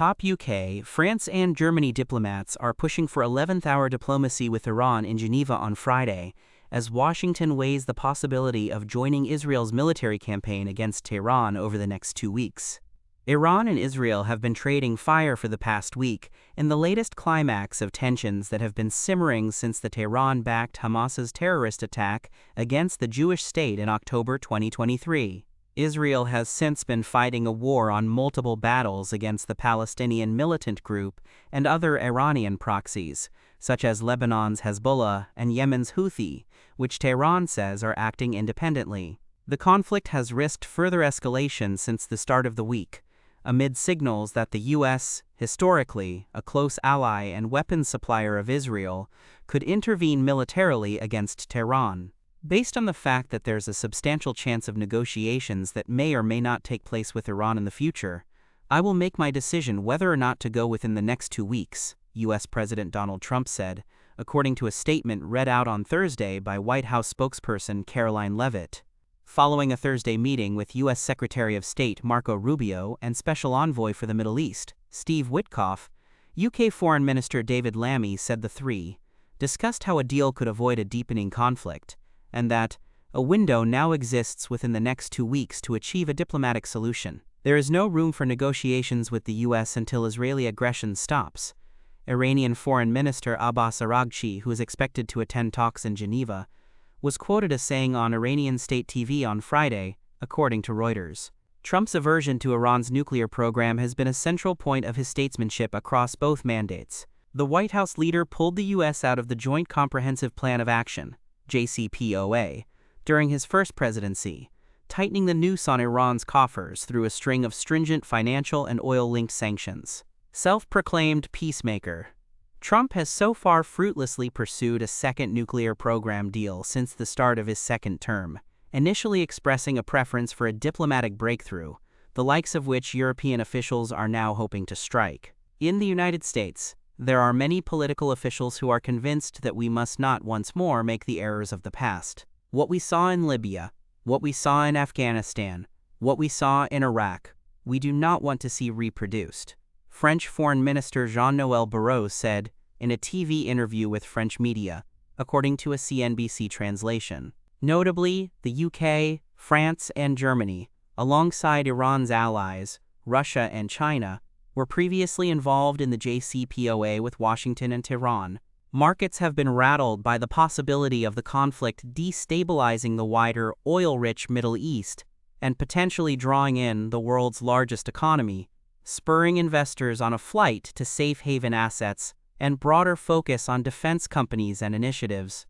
top UK, France and Germany diplomats are pushing for 11th-hour diplomacy with Iran in Geneva on Friday, as Washington weighs the possibility of joining Israel's military campaign against Tehran over the next 2 weeks. Iran and Israel have been trading fire for the past week, in the latest climax of tensions that have been simmering since the Tehran-backed Hamas's terrorist attack against the Jewish state in October 2023. Israel has since been fighting a war on multiple battles against the Palestinian militant group and other Iranian proxies, such as Lebanon's Hezbollah and Yemen's Houthi, which Tehran says are acting independently. The conflict has risked further escalation since the start of the week, amid signals that the U.S., historically a close ally and weapons supplier of Israel, could intervene militarily against Tehran. Based on the fact that there's a substantial chance of negotiations that may or may not take place with Iran in the future, I will make my decision whether or not to go within the next 2 weeks, U.S. President Donald Trump said, according to a statement read out on Thursday by White House spokesperson Caroline Leavitt. Following a Thursday meeting with U.S. Secretary of State Marco Rubio and Special Envoy for the Middle East, Steve Witkoff, UK Foreign Minister David Lammy said the three discussed how a deal could avoid a deepening conflict, and that a window now exists within the next 2 weeks to achieve a diplomatic solution. There is no room for negotiations with the U.S. until Israeli aggression stops. Iranian Foreign Minister Abbas Araghchi, who is expected to attend talks in Geneva, was quoted as saying on Iranian state TV on Friday, according to Reuters. Trump's aversion to Iran's nuclear program has been a central point of his statesmanship across both mandates. The White House leader pulled the U.S. out of the Joint Comprehensive Plan of Action, JCPOA, during his first presidency, tightening the noose on Iran's coffers through a string of stringent financial and oil-linked sanctions. Self-proclaimed peacemaker, Trump has so far fruitlessly pursued a second nuclear program deal since the start of his second term, initially expressing a preference for a diplomatic breakthrough, the likes of which European officials are now hoping to strike. In the United States, there are many political officials who are convinced that we must not once more make the errors of the past. What we saw in Libya, what we saw in Afghanistan, what we saw in Iraq, we do not want to see reproduced. French Foreign Minister Jean-Noël Barrot said in a TV interview with French media, according to a CNBC translation. Notably, the UK, France, and Germany, alongside Iran's allies, Russia and China, were previously involved in the JCPOA with Washington and Tehran. Markets have been rattled by the possibility of the conflict destabilizing the wider oil-rich Middle East and potentially drawing in the world's largest economy, spurring investors on a flight to safe haven assets and broader focus on defense companies and initiatives.